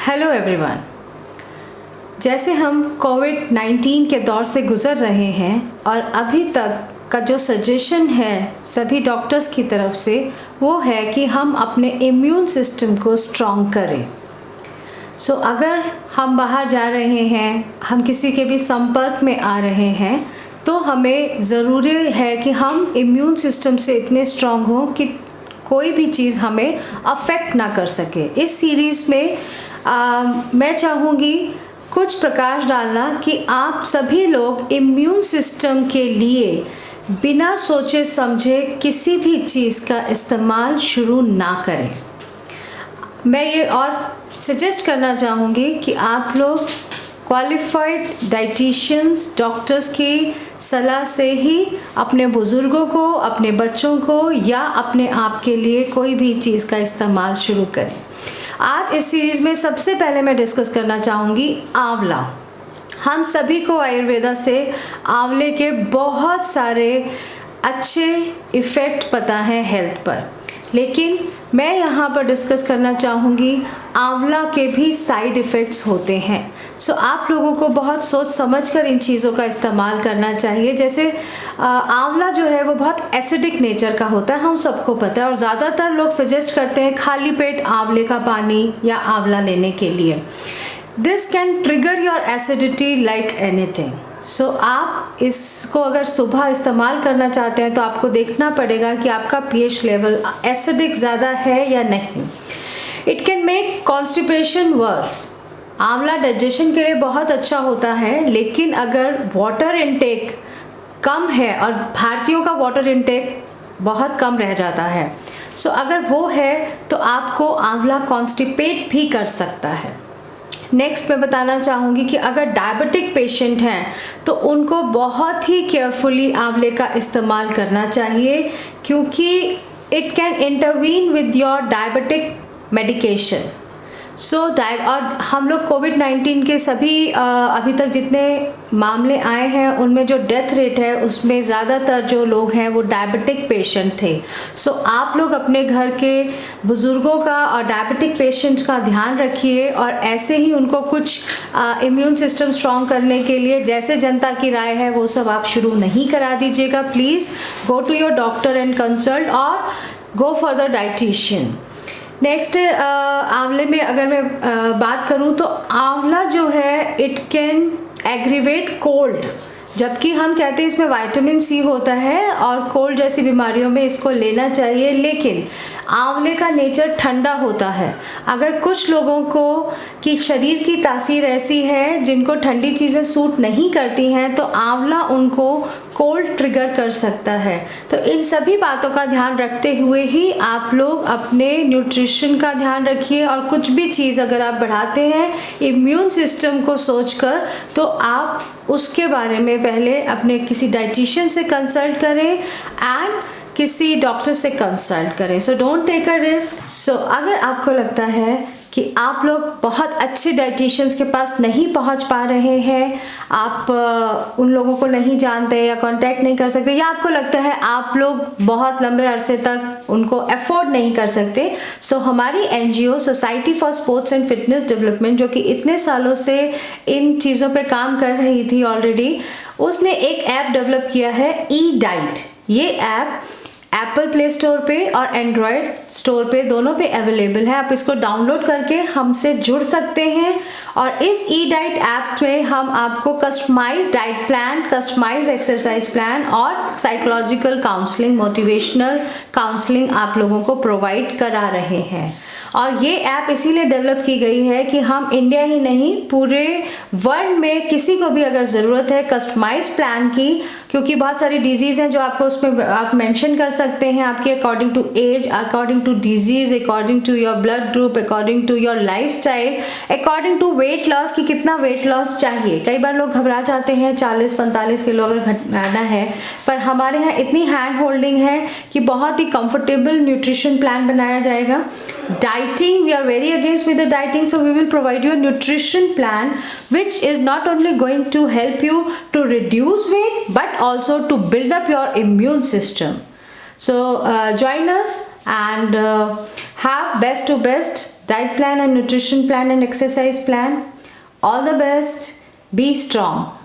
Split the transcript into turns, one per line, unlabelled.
Hello everyone. जैसे हम कोविड-19 के दौर से गुज़र रहे हैं और अभी तक का जो सजेशन है सभी डॉक्टर्स की तरफ से वो है कि हम अपने इम्यून सिस्टम को स्ट्रॉन्ग करें। अगर हम बाहर जा रहे हैं, हम किसी के भी संपर्क में आ रहे हैं, तो हमें ज़रूरी है कि हम इम्यून सिस्टम से इतने स्ट्रॉन्ग हों कि कोई भी चीज़ हमें अफेक्ट ना कर सके। इस सीरीज़ में मैं चाहूँगी कुछ प्रकाश डालना कि आप सभी लोग इम्यून सिस्टम के लिए बिना सोचे समझे किसी भी चीज़ का इस्तेमाल शुरू ना करें। मैं ये और सजेस्ट करना चाहूँगी कि आप लोग क्वालिफाइड डाइटिशियंस डॉक्टर्स की सलाह से ही अपने बुज़ुर्गों को, अपने बच्चों को या अपने आप के लिए कोई भी चीज़ का इस्तेमाल शुरू करें। आज इस सीरीज़ में सबसे पहले मैं डिस्कस करना चाहूँगी आंवला। हम सभी को आयुर्वेदा से आंवले के बहुत सारे अच्छे इफ़ेक्ट पता हैं हेल्थ पर, लेकिन मैं यहाँ पर डिस्कस करना चाहूँगी आंवला के भी साइड इफ़ेक्ट्स होते हैं। आप लोगों को बहुत सोच समझ कर इन चीज़ों का इस्तेमाल करना चाहिए। जैसे आंवला जो है वो बहुत एसिडिक नेचर का होता है, हम सबको पता है, और ज़्यादातर लोग सजेस्ट करते हैं खाली पेट आंवले का पानी या आंवला लेने के लिए। This can trigger your acidity like anything. आप इसको अगर सुबह इस्तेमाल करना चाहते हैं तो आपको देखना पड़ेगा कि आपका पीएच लेवल एसिडिक ज़्यादा है या नहीं। It can make constipation worse. आंवला डाइजेशन के लिए बहुत अच्छा होता है, लेकिन अगर वाटर इनटेक कम है, और भारतीयों का वाटर इनटेक बहुत कम रह जाता है, अगर वो है तो आपको आंवला कॉन्स्टिपेट भी कर सकता है। नेक्स्ट मैं बताना चाहूँगी कि अगर डायबिटिक पेशेंट हैं तो उनको बहुत ही केयरफुली आंवले का इस्तेमाल करना चाहिए, क्योंकि it can intervene with your diabetic medication. और हम लोग कोविड-19 के सभी अभी तक जितने मामले आए हैं उनमें जो डेथ रेट है उसमें ज़्यादातर जो लोग हैं वो डायबिटिक पेशेंट थे। आप लोग अपने घर के बुज़ुर्गों का और डायबिटिक पेशेंट्स का ध्यान रखिए, और ऐसे ही उनको कुछ इम्यून सिस्टम स्ट्रॉन्ग करने के लिए जैसे जनता की राय है वो सब आप शुरू नहीं करा दीजिएगा। Please go to your doctor and consult और go for the dietitian. Next आंवले में अगर मैं बात करूं तो आंवला जो है इट कैन एग्रीवेट कोल्ड, जबकि हम कहते हैं इसमें विटामिन सी होता है और कोल्ड जैसी बीमारियों में इसको लेना चाहिए, लेकिन आंवले का नेचर ठंडा होता है। अगर कुछ लोगों को कि शरीर की तासीर ऐसी है जिनको ठंडी चीज़ें सूट नहीं करती हैं, तो आंवला उनको कोल्ड ट्रिगर कर सकता है। तो इन सभी बातों का ध्यान रखते हुए ही आप लोग अपने न्यूट्रिशन का ध्यान रखिए, और कुछ भी चीज़ अगर आप बढ़ाते हैं इम्यून सिस्टम को सोचकर, तो आप उसके बारे में पहले अपने किसी डाइटिशियन से कंसल्ट करें एंड किसी डॉक्टर से कंसल्ट करें। Don't take a risk. अगर आपको लगता है कि आप लोग बहुत अच्छे डाइटिशियंस के पास नहीं पहुंच पा रहे हैं, आप उन लोगों को नहीं जानते या कांटेक्ट नहीं कर सकते, या आपको लगता है आप लोग बहुत लंबे अरसे तक उनको अफोर्ड नहीं कर सकते, हमारी NGO society for sports and fitness development, जो कि इतने सालों से इन चीज़ों पे काम कर रही थी ऑलरेडी, उसने एक ऐप डेवलप किया है ई डाइट। ये ऐप एप्पल प्ले स्टोर पे और एंड्रॉयड स्टोर पे दोनों पे अवेलेबल है। आप इसको डाउनलोड करके हमसे जुड़ सकते हैं, और इस ई डाइट ऐप में हम आपको customize diet plan, customize exercise plan और साइकोलॉजिकल काउंसलिंग, मोटिवेशनल काउंसलिंग आप लोगों को प्रोवाइड करा रहे हैं। और ये ऐप इसीलिए डेवलप की गई है कि हम इंडिया ही नहीं पूरे वर्ल्ड में किसी को भी अगर ज़रूरत है कस्टमाइज प्लान की, क्योंकि बहुत सारी डिजीज़ हैं जो आपको उसमें आप मेंशन कर सकते हैं आपके according to age, according to disease, according to your blood group, according to your lifestyle, according to weight loss कि कितना वेट लॉस चाहिए। कई बार लोग घबरा जाते हैं 40-45 किलो अगर घटाना है, पर हमारे यहाँ इतनी हैंड होल्डिंग है कि बहुत ही कंफर्टेबल न्यूट्रिशन प्लान बनाया जाएगा। Dieting, we are very against with the dieting, so we will provide you a nutrition plan which is not only going to help you to reduce weight but also to build up your immune system. So join us and have best to best diet plan and nutrition plan and exercise plan. All the best. Be strong.